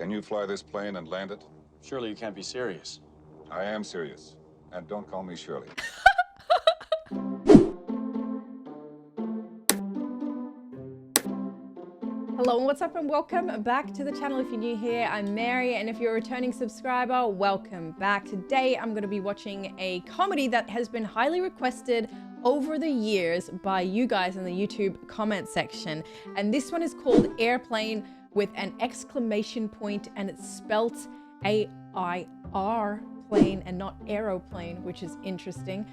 Can you fly this plane and land it? Surely you can't be serious. I am serious. And don't call me Shirley. Hello and what's up and welcome back to the channel. If you're new here, I'm Mary, and if you're a returning subscriber, welcome back. Today I'm going to be watching a comedy that has been highly requested over the years by you guys in the YouTube comment section, and this one is called Airplane with an exclamation point, and it's spelt A-I-R plane and not aeroplane, which is interesting.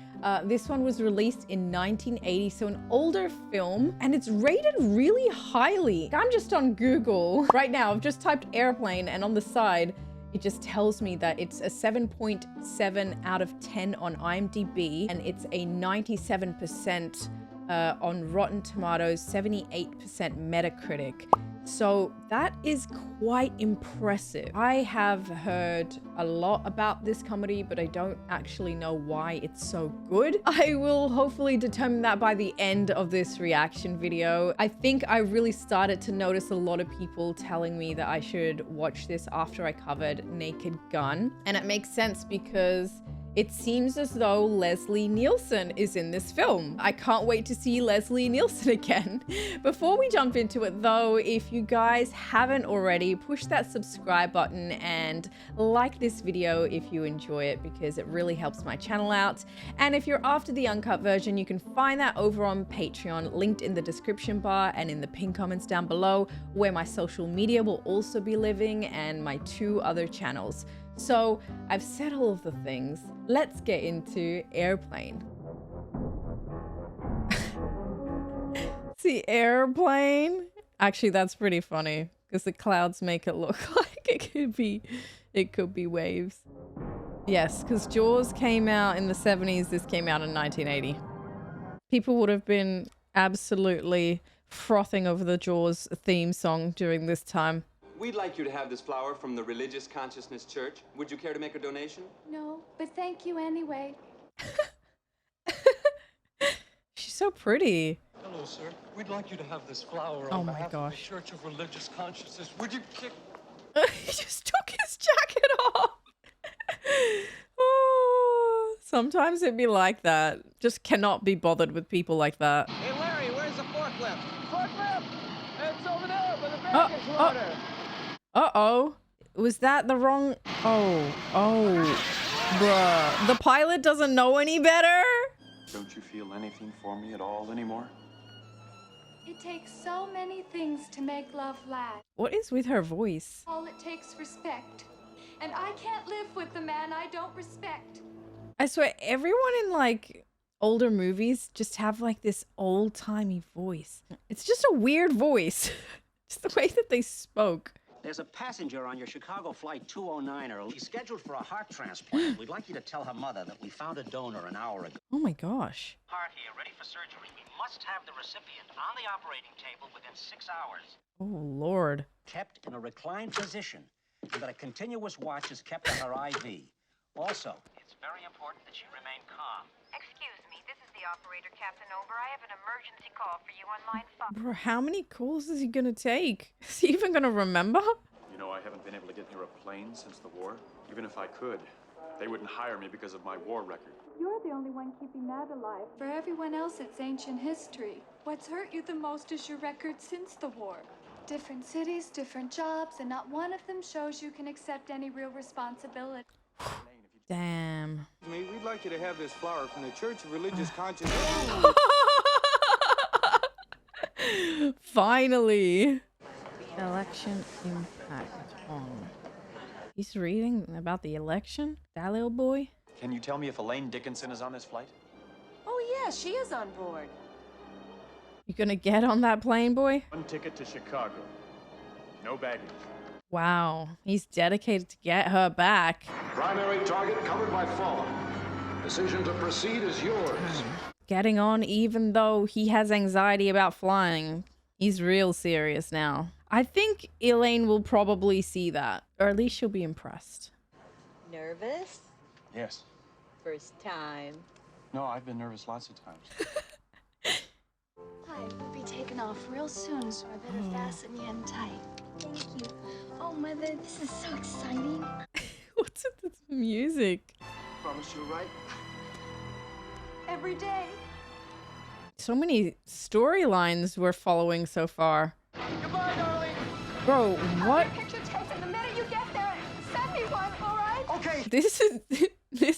This one was released in 1980, so an older film, and it's rated really highly. I'm just on Google right now. I've just typed airplane, and on the side it just tells me that it's a 7.7 out of 10 on IMDb, and it's a 97% on Rotten Tomatoes, 78% Metacritic. So that is quite impressive. I have heard a lot about this comedy, but I don't actually know why it's so good. I will hopefully determine that by the end of this reaction video. I think I really started to notice a lot of people telling me that I should watch this after I covered Naked Gun. And it makes sense because it seems as though Leslie Nielsen is in this film. I can't wait to see Leslie Nielsen again. Before we jump into it though, if you guys haven't already, push that subscribe button and like this video if you enjoy it, because it really helps my channel out. And if you're after the uncut version, you can find that over on Patreon, linked in the description bar and in the pinned comments down below, where my social media will also be living and my 2 other channels. So I've said all of the things. Let's get into Airplane. See, airplane? Actually, that's pretty funny because the clouds make it look like it could be waves. Yes, because Jaws came out in the 70s. This came out in 1980. People would have been absolutely frothing over the Jaws theme song during this time. We'd like you to have this flower from the Religious Consciousness Church. Would you care to make a donation? No, but thank you anyway. She's so pretty. Hello, sir. We'd like you to have this flower Oh on my behalf gosh. of the Church of Religious Consciousness. Would you kick? He just took his jacket off. Oh, sometimes it'd be like that. Just cannot be bothered with people like that. Hey, Larry, where's the forklift? Forklift! It's over there by the baggage loader. Uh-oh. Was that the wrong... Oh. Bruh. The pilot doesn't know any better? Don't you feel anything for me at all anymore? It takes so many things to make love last. What is with her voice? All it takes respect. And I can't live with the man I don't respect. I swear, everyone in, like, older movies just have, like, this old-timey voice. It's just a weird voice. Just the way that they spoke. There's a passenger on your Chicago flight 209er. He's scheduled for a heart transplant. We'd like you to tell her mother that we found a donor an hour ago. Oh my gosh. Heart here, ready for surgery. We must have the recipient on the operating table within 6 hours. Oh, Lord. Kept in a reclined position, and that a continuous watch is kept on her IV. Also, it's very important that she remain calm. Excuse me, this is the operator, Captain Over. I have an emergency call for you on line 5. Bro, how many calls is he gonna take? Is he even gonna remember? You know, I haven't been able to get near a plane since the war. Even if I could, they wouldn't hire me because of my war record. You're the only one keeping that alive. For everyone else, it's ancient history. What's hurt you the most is your record since the war. Different cities, different jobs, and not one of them shows you can accept any real responsibility. Damn. We'd like you to have this flower from the Church of Religious Consciousness. Finally. Election impact on. He's reading about the election? That little boy? Can you tell me if Elaine Dickinson is on this flight? Oh yeah, she is on board. You gonna get on that plane, boy? 1 ticket to Chicago. No baggage. Wow, he's dedicated to get her back. Primary target covered by fog. Decision to proceed is yours. Getting on even though he has anxiety about flying. He's real serious now. I think Elaine will probably see that, or at least she'll be impressed. Nervous? Yes. First time. No, I've been nervous lots of times. Hi, we'll be taking off real soon, so I better fasten you in tight. Thank you. Oh, Mother, this is so exciting. What's with this music? Promise you're right. Every day. So many storylines we're following so far. Goodbye, darling. Bro, what? Picture taken the minute you get there. Send me one, all right? Okay. This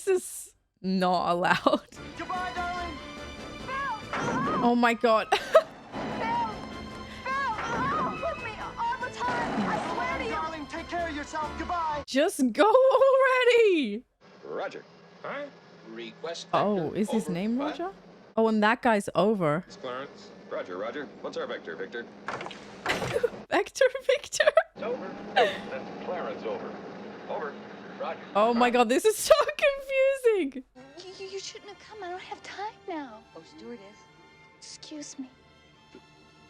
is not allowed. Goodbye, darling. Oh my god. With me all the time. I swear to you. Darling, take care of yourself. Goodbye. Just go already. Roger. Huh? Request. Oh, is his name Roger? Oh, and that guy's over. It's Clarence. Roger, Roger. What's our vector, Victor? Victor. It's over. That's Clarence over. Over. Roger. Oh my god, this is so confusing. You shouldn't have come. I don't have time now. Oh, stewardess. Excuse me.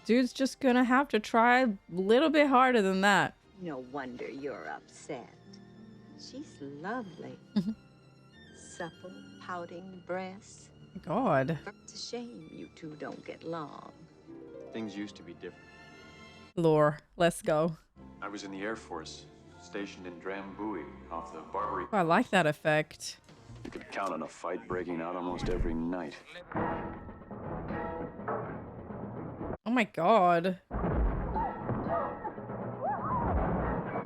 Dude's just gonna have to try a little bit harder than that. No wonder you're upset. She's lovely. Supple, pouting breasts. God. It's a shame you two don't get along. Things used to be different. Lore, let's go. I was in the Air Force, stationed in Drambuie, off the Barbary. I like that effect. You could count on a fight breaking out almost every night. Oh my god. Oh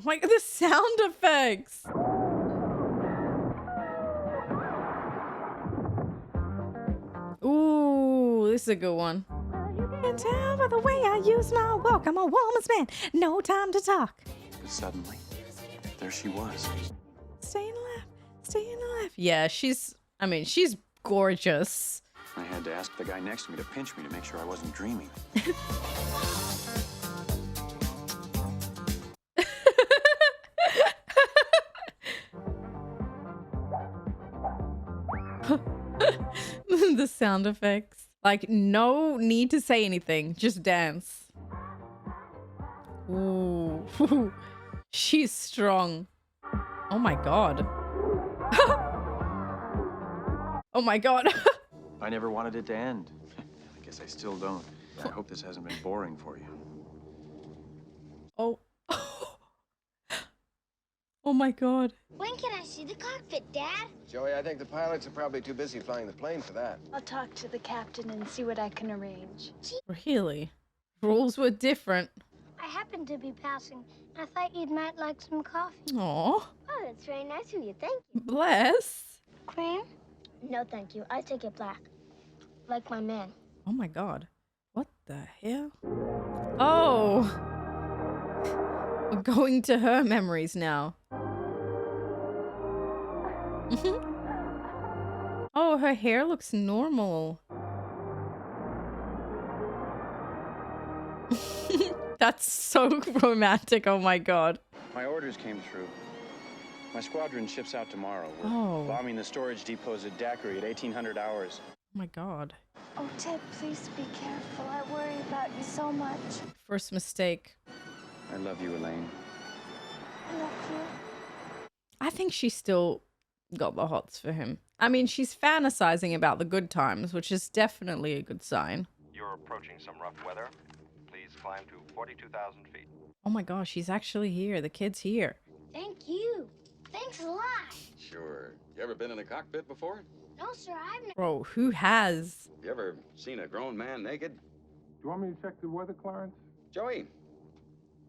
my god, the sound effects. Ooh, this is a good one. You can tell by the way I use my walk. I'm a woman's man. No time to talk. But suddenly, there she was. Staying alive. Staying alive. Yeah, she's gorgeous. I had to ask the guy next to me to pinch me to make sure I wasn't dreaming. The sound effects. Like, no need to say anything. Just dance. Ooh. She's strong. Oh my god. Oh my god. I never wanted it to end. I guess I still don't. I hope this hasn't been boring for you. Oh. Oh my god. When can I see the cockpit, Dad? Joey, I think the pilots are probably too busy flying the plane for that. I'll talk to the captain and see what I can arrange. Really? Rules were different. I happened to be passing. I thought you might like some coffee. Aw. Oh, that's very nice of you. Thank you. Bless. Cream? No, thank you. I take it black. Like my man. Oh my god. What the hell? Oh. We're going to her memories now. Oh, her hair looks normal. That's so romantic. Oh my god. My orders came through. My squadron ships out tomorrow. We're bombing the storage depots at Daiquiri at 1800 hours. Oh my god. Oh, Ted, please be careful. I worry about you so much. First mistake. I love you, Elaine. I love you. I think she still got the hots for him. I mean, she's fantasizing about the good times, which is definitely a good sign. You're approaching some rough weather. Please climb to 42,000 feet. Oh my gosh, she's actually here. The kid's here. Thank you. Thanks a lot. Sure. You ever been in a cockpit before? No, sir, I've never. Bro, who has? You ever seen a grown man naked? Do you want me to check the weather, Clarence? Joey,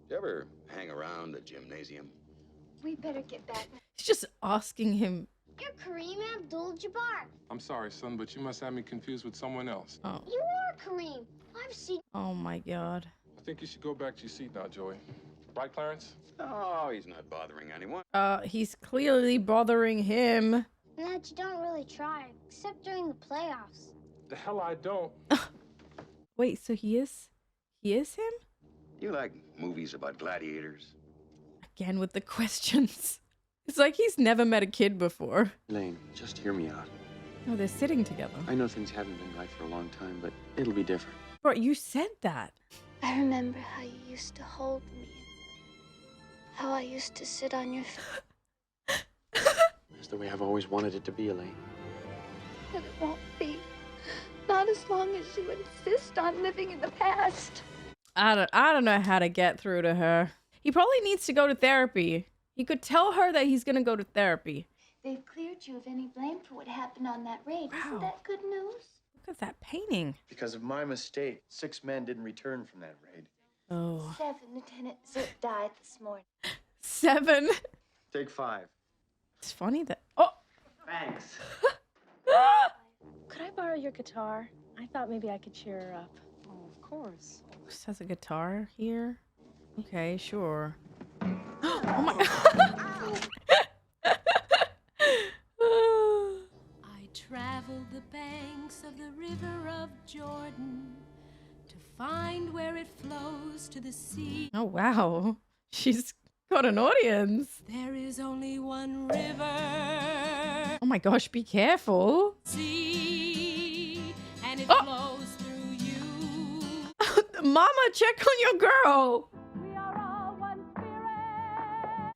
you ever hang around a gymnasium? We better get back. She's just asking him. You're Kareem Abdul-Jabbar. I'm sorry, son, but you must have me confused with someone else. Oh. You are Kareem. I've seen. Oh my god. I think you should go back to your seat now, Joey. Right, Clarence? Oh, he's not bothering anyone. He's clearly bothering him. That you don't really try, except during the playoffs. The hell I don't. Wait, so he is him? You like movies about gladiators? Again with the questions. It's like he's never met a kid before. Elaine, just hear me out. Oh, they're sitting together. I know things haven't been right for a long time, but it'll be different. Bro, you said that. I remember how you used to hold me. How I used to sit on your feet. That's the way I've always wanted it to be, Elaine. But it won't be. Not as long as you insist on living in the past. I don't know how to get through to her. He probably needs to go to therapy. He could tell her that he's gonna go to therapy. They've cleared you of any blame for what happened on that raid. Wow. Isn't that good news? Look at that painting. Because of my mistake, 6 men didn't return from that raid. Oh. 7, Lieutenant Zip died this morning. 7. Take 5. It's funny that. Oh. Thanks. Could I borrow your guitar? I thought maybe I could cheer her up. Oh, of course. This has a guitar here. Okay, sure. Oh my God. I traveled the banks of the river of Jordan to find where it flows to the sea. Oh wow. She's got an audience. There is only one river. Oh my gosh, be careful. Sea, and it flows through you. Mama, check on your girl.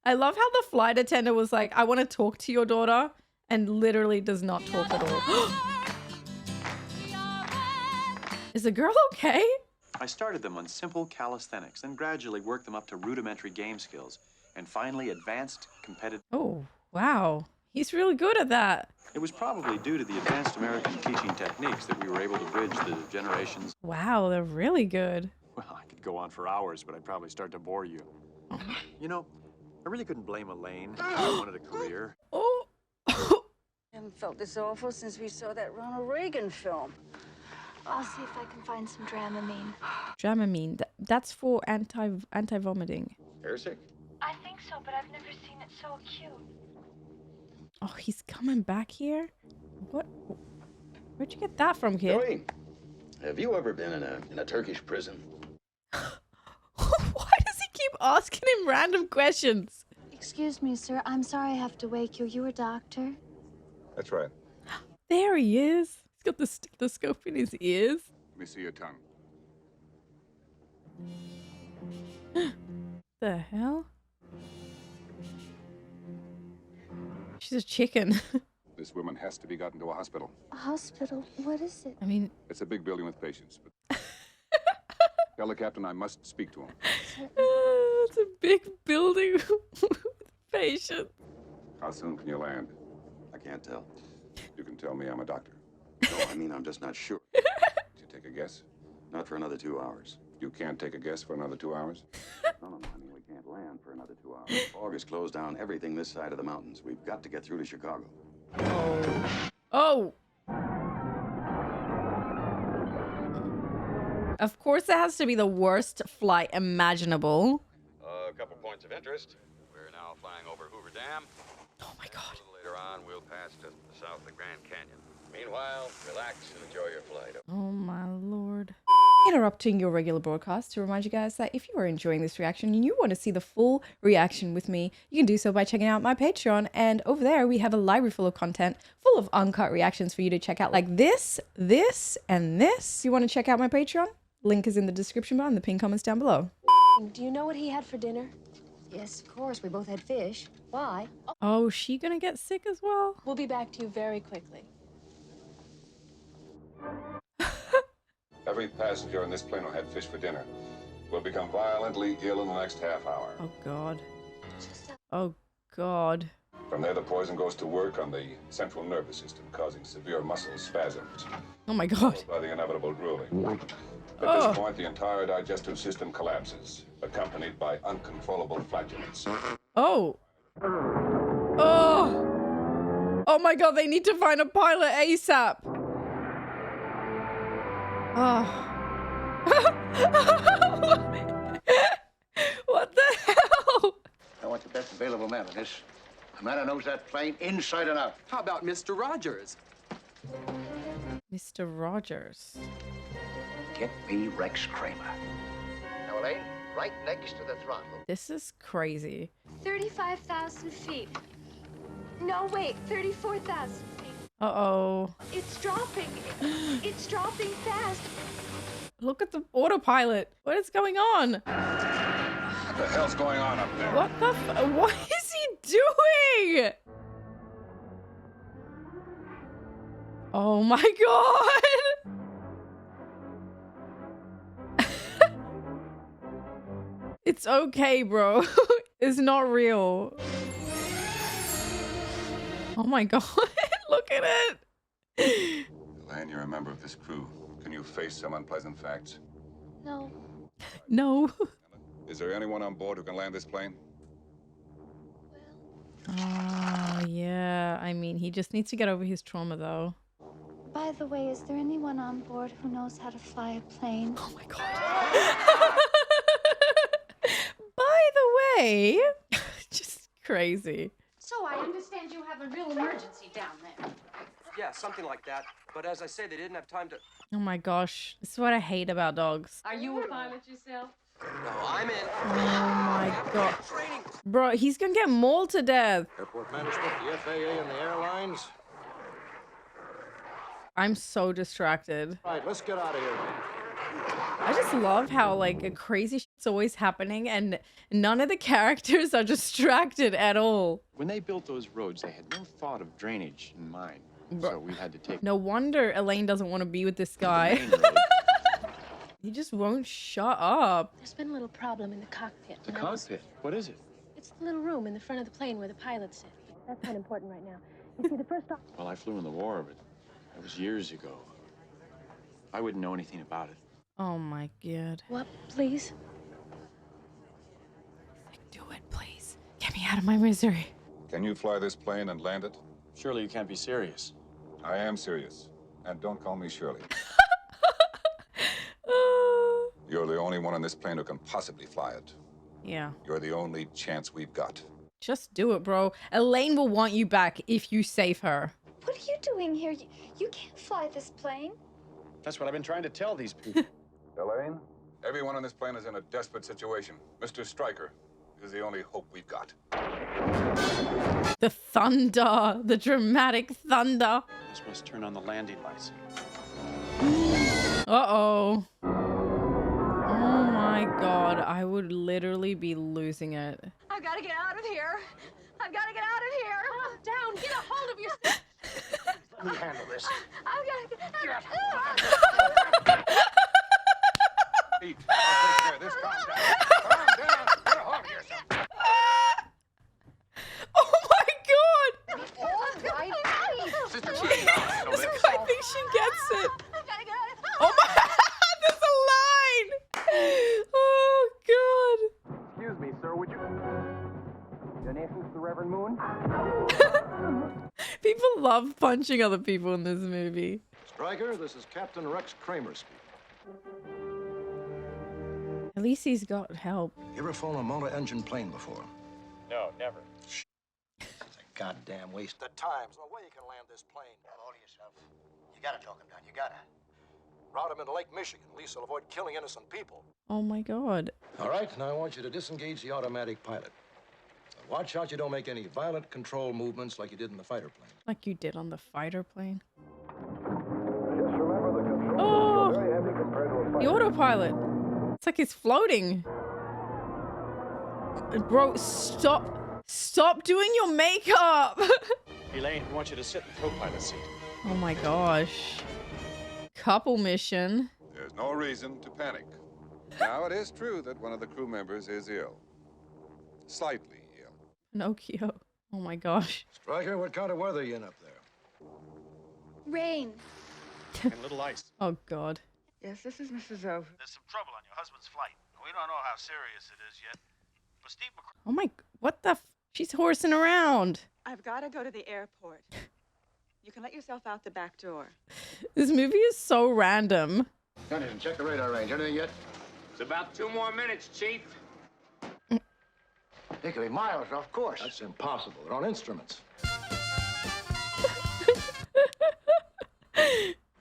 I love how the flight attendant was like, I want to talk to your daughter, and literally does not talk at all. Is the girl okay? I started them on simple calisthenics, then gradually worked them up to rudimentary game skills, and finally advanced competitive. Oh, wow. He's really good at that. It was probably due to the advanced American teaching techniques that we were able to bridge the generations. Wow, they're really good. Well, I could go on for hours, but I'd probably start to bore you. You know, I really couldn't blame Elaine. I wanted a career. Oh. I haven't felt this awful since we saw that Ronald Reagan film. I'll see if I can find some Dramamine. Dramamine. That's for anti-vomiting. Airsick? I think so, but I've never seen it so acute. Oh, he's coming back here? What? Where'd you get that from, kid? Joey, have you ever been in a Turkish prison? Why does he keep asking him random questions? Excuse me, sir. I'm sorry I have to wake you. You a doctor? That's right. There he is. He's got the stethoscope in his ears. Let me see your tongue. The hell? She's a chicken. This woman has to be gotten to a hospital. A hospital? What is it? I mean... It's a big building with patients. But tell the captain I must speak to him. It's a big building with patients. How soon can you land? I can't tell. You can tell me I'm a doctor. No, I mean, I'm just not sure. Did you take a guess? Not for another 2 hours. You can't take a guess for another 2 hours? No, I mean, we can't land for another 2 hours. Fog has closed down everything this side of the mountains. We've got to get through to Chicago. Oh. Of course, it has to be the worst flight imaginable. A couple points of interest. We're now flying over Hoover Dam. Oh my God. A little later on, we'll pass just to the south of the Grand Canyon. Meanwhile, relax and enjoy your flight. Oh my Lord. Interrupting your regular broadcast to remind you guys that if you are enjoying this reaction and you want to see the full reaction with me, you can do so by checking out my Patreon. And over there, we have a library full of content, full of uncut reactions for you to check out, like this, and this. If you want to check out my Patreon, link is in the description bar and the pinned comments down below. Do you know what he had for dinner? Yes, of course. We both had fish. Why? Oh, is she gonna get sick as well? We'll be back to you very quickly. Every passenger on this plane will have fish for dinner. Will become violently ill in the next half hour. Oh God. Oh God. From there, the poison goes to work on the central nervous system, causing severe muscle spasms. Oh my God. Followed by the inevitable drooling. At this point, the entire digestive system collapses, accompanied by uncontrollable flatulence. Oh. Oh. Oh my God, they need to find a pilot ASAP. Oh. What the hell? I want the best available man on this. A man who knows that plane inside and out. How about Mr. Rogers? Mr. Rogers. Get me Rex Kramer. Now, Elaine, right next to the throttle. This is crazy. 35,000 feet. No, wait, 34,000 feet. Uh-oh. It's dropping. It's dropping fast. Look at the autopilot. What is going on? What the hell's going on up there? What the what is he doing? Oh my God. It's okay, bro. It's not real. Oh my god. Look at it. Elaine, you're a member of this crew. Can you face some unpleasant facts? No. No. Is there anyone on board who can land this plane? Oh, yeah. I mean, he just needs to get over his trauma, though. By the way, is there anyone on board who knows how to fly a plane? Oh my god. By the way, just crazy. So I understand you have a real emergency down there. Yeah, something like that. But as I say, they didn't have time to... Oh my gosh. This is what I hate about dogs. Are you a pilot yourself? No, I'm in. Oh my god. Bro, he's gonna get mauled to death. Airport management, the FAA, and the airlines. I'm so distracted. Right, let's get out of here. I just love how, like, crazy shit's always happening and none of the characters are distracted at all. When they built those roads, they had no thought of drainage in mind. So we had to take... No wonder Elaine doesn't want to be with this guy. He just won't shut up. There's been a little problem in the cockpit. The cockpit? What is it? It's the little room in the front of the plane where the pilots sit. That's not important right now. You see, the first... Well, I flew in the war, but that was years ago. I wouldn't know anything about it. Oh my god. What, please? Do it, please. Get me out of my misery. Can you fly this plane and land it? Surely you can't be serious. I am serious. And don't call me Shirley. You're the only one on this plane who can possibly fly it. Yeah. You're the only chance we've got. Just do it, bro. Elaine will want you back if you save her. What are you doing here? You can't fly this plane. That's what I've been trying to tell these people. Elaine? Everyone on this plane is in a desperate situation. Mr. Stryker is the only hope we've got. The thunder. The dramatic thunder. Just must turn on the landing lights. Uh-oh. Oh my god. I would literally be losing it. I've got to get out of here. I've got to get out of here. Calm down. Get a hold of yourself. Let me handle this. I've got to get out. Pete, I'll take care of this. Calm down. Calm down. Get a hold of yourself. Oh my god! All right. Sister, This guy thinks she gets it. Oh my... There's a line! Oh god. Excuse me, sir, would you... Donations to the Reverend Moon? People love punching other people in this movie. Stryker, this is Captain Rex Kramer speaking. At least he's got help. You ever flown a motor-engine plane before? No, never. It's a goddamn waste of time. There's no way you can land this plane. Hold yourself. You gotta talk him down. You gotta. Route him into Lake Michigan. At least he'll avoid killing innocent people. Oh my god. All right, now I want you to disengage the automatic pilot. Now watch out you don't make any violent control movements like you did in the fighter plane. Like you did on the fighter plane. Just remember the controls Oh! are very heavy compared to a The fighter. autopilot. It's like he's floating. Bro, stop. Stop doing your makeup. Elaine, I want you to sit in the co-pilot seat. Oh my gosh. Couple mission. There's no reason to panic. Now, it is true that one of the crew members is ill. Slightly ill. Pinocchio. Oh my gosh. Stryker, what kind of weather are you in up there? Rain. And a little ice. Oh god. Yes, this is Mrs. O. There's some trouble on your husband's flight. We don't know how serious it is yet. But Steve Oh my, what the she's horsing around. I've got to go to the airport. You can let yourself out the back door. This movie is so random. Anderson, check the radar range. Anything yet? It's about 2 more minutes, Chief. It could be miles off course. That's impossible. They're on instruments.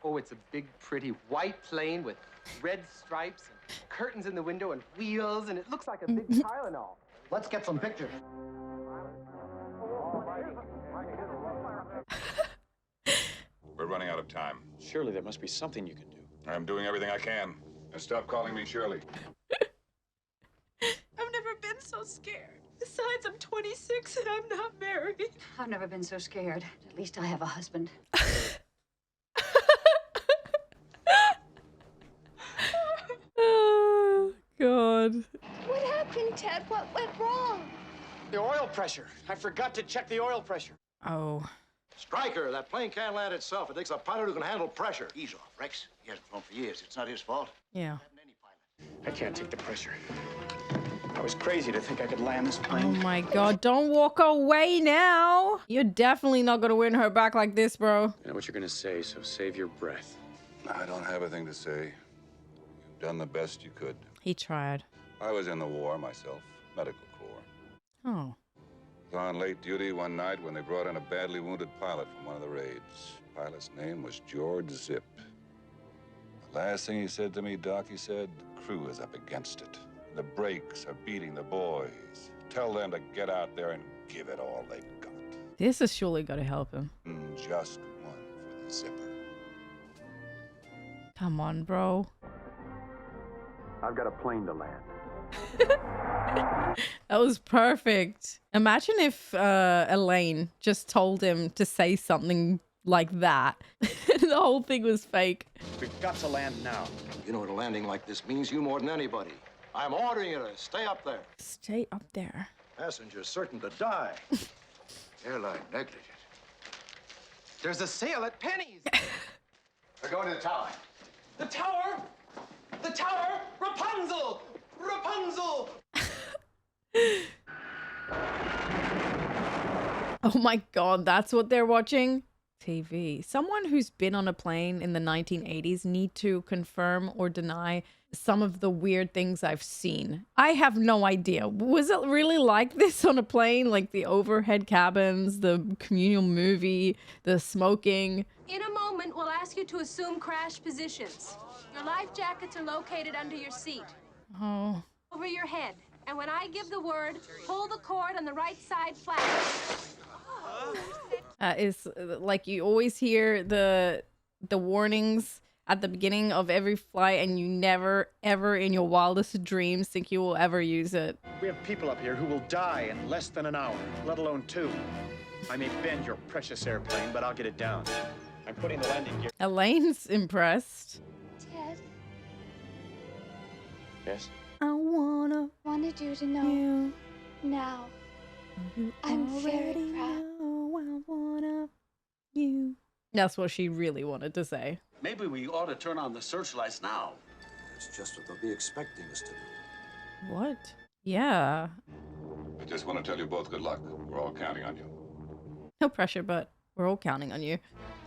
Oh, it's a big, pretty white plane with red stripes and curtains in the window and wheels, and it looks like a big Tylenol. Let's get some pictures. We're running out of time. Surely there must be something you can do. I'm doing everything I can. And stop calling me Shirley. I've never been so scared. Besides, I'm 26 and I'm not married. I've never been so scared. At least I have a husband. Oh god. What happened? happened, Ted? What went wrong? The oil pressure. I forgot to check the oil pressure. Oh. Stryker, that plane can't land itself. It takes a pilot who can handle pressure. Ease off, Rex. He hasn't flown for years. It's not his fault. Yeah. I can't take the pressure. I was crazy to think I could land this plane. Oh my God, don't walk away now. You're definitely not gonna win her back like this, bro. I know what you're gonna say, so save your breath. I don't have a thing to say. You've done the best you could. He tried. I was in the war myself, medical corps. Oh. Was on late duty one night when they brought in a badly wounded pilot from one of the raids. Pilot's name was George Zip. The last thing he said to me, Doc, he said, the crew is up against it. The brakes are beating the boys. Tell them to get out there and give it all they got. This has surely got to help him. Just one for the zipper. Come on, bro. I've got a plane to land. That was perfect. Imagine if Elaine just told him to say something like that. The whole thing was fake. We've got to land now. You know what a landing like this means, you more than anybody. I'm ordering you to stay up there. Stay up there. Passengers certain to die. Airline negligent. There's a sale at Penny's. We're going to the tower. The tower! The tower! Rapunzel! Rapunzel! Oh my God, that's what they're watching? TV. Someone who's been on a plane in the 1980s need to confirm or deny some of the weird things I've seen. I have no idea. Was it really like this on a plane? Like the overhead cabins, the communal movie, the smoking? In a moment, we'll ask you to assume crash positions. Your life jackets are located under your seat. Oh. Over your head. And when I give the word, pull the cord on the right side flat. Is like you always hear the warnings at the beginning of every flight, and you never ever in your wildest dreams think you will ever use it. We have people up here who will die in less than an hour, let alone 2. I may bend your precious airplane, but I'll get it down. I'm putting the landing gear. Elaine's impressed. Ted, Yes? I wanted you to know now. I'm very proud. You. That's what she really wanted to say. Maybe we ought to turn on the searchlights now. That's just what they'll be expecting us to do. What? Yeah. I just want to tell you both good luck. We're all counting on you. No pressure, but we're all counting on you.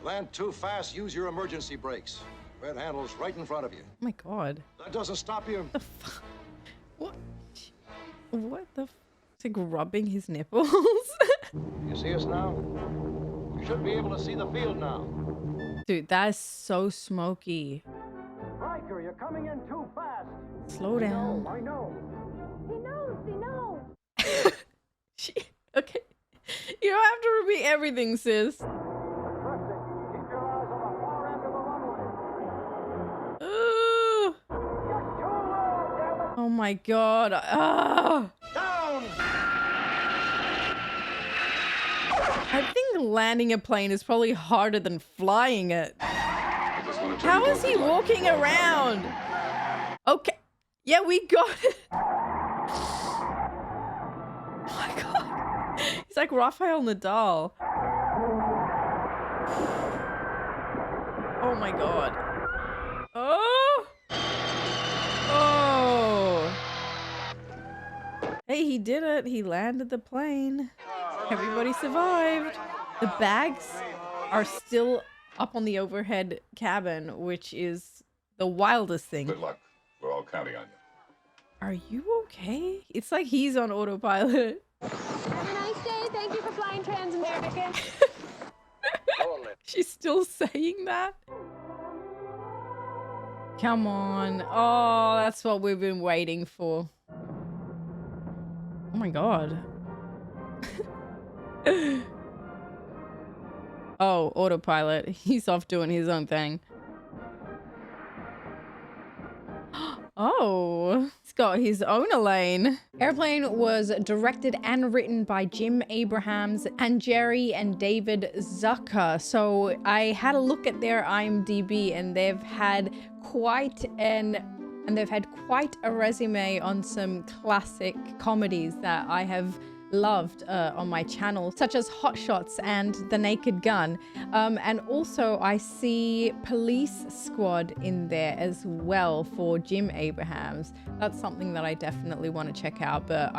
Land too fast, use your emergency brakes. Red handle's right in front of you. Oh my God. That doesn't stop you. The fuck? What? What the f? It's like rubbing his nipples. You see us now? You should be able to see the field now. Dude, that is so smoky. Riker, you're coming in too fast. Slow down. I know. He knows. Okay. You don't have to repeat everything, sis. Keep your eyes on the far end of the runway. Ooh. You're too low, damn it. Oh my God. Ah. Down. I think landing a plane is probably harder than flying it. How is he walking around? Okay. Yeah, we got it. Oh my God. He's like Rafael Nadal. Oh my God. Oh. Oh. Hey, he did it. He landed the plane. Everybody survived. The bags are still up on the overhead cabin, which is the wildest thing. Good luck. We're all counting on you. Are you okay? It's like he's on autopilot. Have a nice day. Thank you for flying Trans-American. She's still saying that? Come on. Oh, that's what we've been waiting for. Oh my God. Oh, autopilot. He's off doing his own thing. Oh, he's got his own Elaine. Airplane was directed and written by Jim Abrahams and Jerry and David Zucker. So I had a look at their IMDb, and they've had quite an and they've had quite a resume on some classic comedies that I have loved on my channel, such as Hot Shots and The Naked Gun. And also I see Police Squad in there as well for Jim Abrahams. That's something that I definitely want to check out, but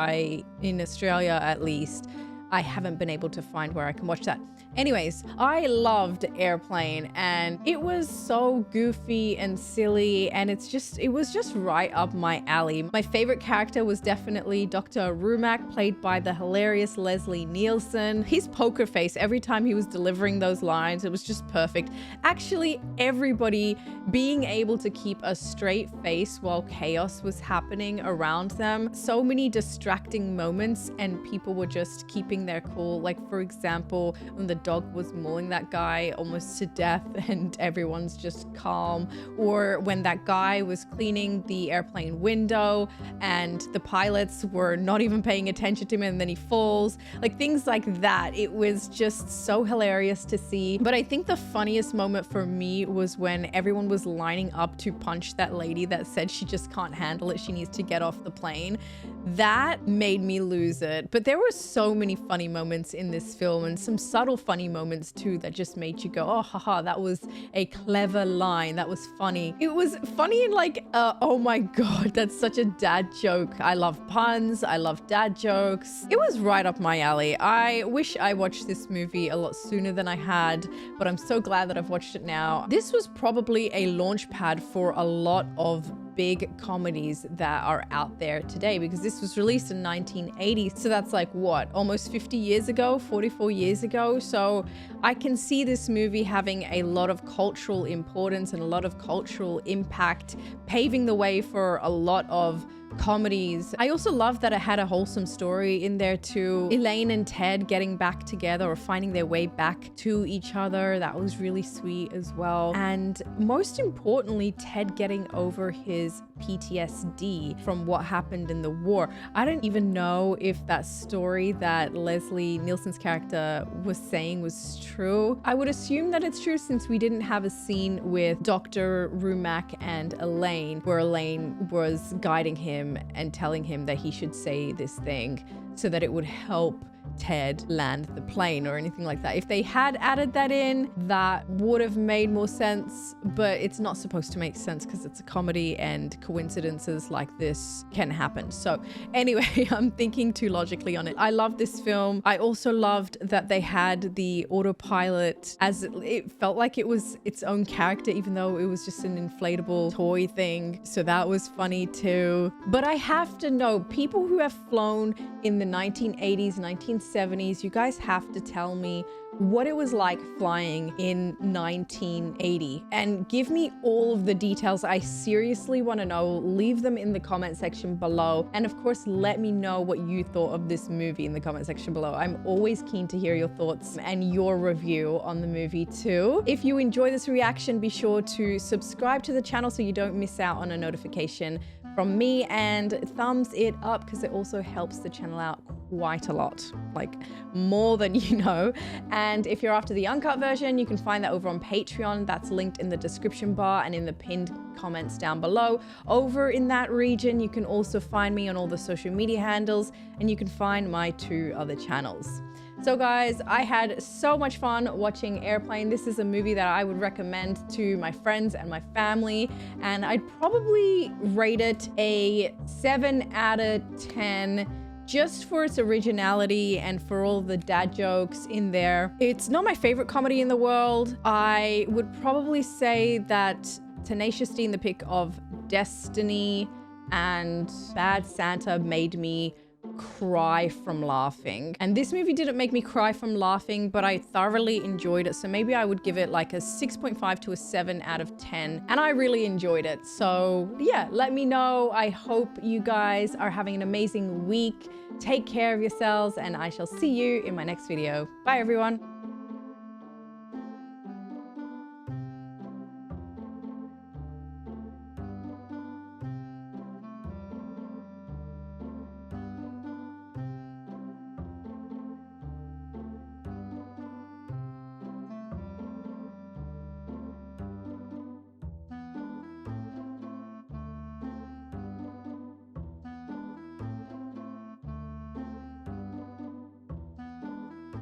in Australia at least, I haven't been able to find where I can watch that. Anyways, I loved Airplane, and it was so goofy and silly, and it was just right up my alley. My favorite character was definitely Dr. Rumack, played by the hilarious Leslie Nielsen. His poker face every time he was delivering those lines, it was just perfect. Actually, everybody being able to keep a straight face while chaos was happening around them. So many distracting moments, and people were just keeping their cool. Like, for example, when the dog was mauling that guy almost to death and everyone's just calm, or when that guy was cleaning the airplane window and the pilots were not even paying attention to him and then he falls, like things like that. It was just so hilarious to see. But I think the funniest moment for me was when everyone was lining up to punch that lady that said she just can't handle it, she needs to get off the plane. That made me lose it. But there were so many funny moments in this film, and some subtle funny moments too that just made you go, oh haha, that was a clever line, that was funny. It was funny in like oh my god, that's such a dad joke. I love puns, I love dad jokes. It was right up my alley. I wish I watched this movie a lot sooner than I had, but I'm so glad that I've watched it now. This was probably a launch pad for a lot of big comedies that are out there today, because this was released in 1980, so that's like what, almost 50 years ago, 44 years ago. So I can see this movie having a lot of cultural importance and a lot of cultural impact, paving the way for a lot of comedies. I also love that it had a wholesome story in there too. Elaine and Ted getting back together or finding their way back to each other, that was really sweet as well. And most importantly, Ted getting over his PTSD from what happened in the war. I don't even know if that story that Leslie Nielsen's character was saying was true. I would assume that it's true, since we didn't have a scene with Dr. Rumack and Elaine where Elaine was guiding him and telling him that he should say this thing so that it would help Ted land the plane or anything like that. If they had added that in, that would have made more sense, but it's not supposed to make sense because it's a comedy and coincidences like this can happen. So anyway, I'm thinking too logically on it. I love this film. I also loved that they had the autopilot, as it felt like it was its own character, even though it was just an inflatable toy thing. So that was funny too. But I have to know, people who have flown in the 1980s, 1970s, you guys have to tell me what it was like flying in 1980 and give me all of the details. I seriously want to know. Leave them in the comment section below, and of course let me know what you thought of this movie in the comment section below. I'm always keen to hear your thoughts and your review on the movie too. If you enjoy this reaction, be sure to subscribe to the channel so you don't miss out on a notification from me, and thumbs it up because it also helps the channel out quite a lot, like more than you know. And if you're after the uncut version, you can find that over on Patreon. That's linked in the description bar and in the pinned comments down below. Over in that region, you can also find me on all the social media handles, and you can find my 2 other channels. So guys, I had so much fun watching Airplane. This is a movie that I would recommend to my friends and my family, and I'd probably rate it a 7 out of 10 just for its originality and for all the dad jokes in there. It's not my favorite comedy in the world. I would probably say that Tenacious D in the Pick of Destiny and Bad Santa made me cry from laughing, and this movie didn't make me cry from laughing, but I thoroughly enjoyed it. So maybe I would give it like a 6.5 to a 7 out of 10, and I really enjoyed it. So yeah, let me know. I hope you guys are having an amazing week. Take care of yourselves, and I shall see you in my next video. Bye everyone.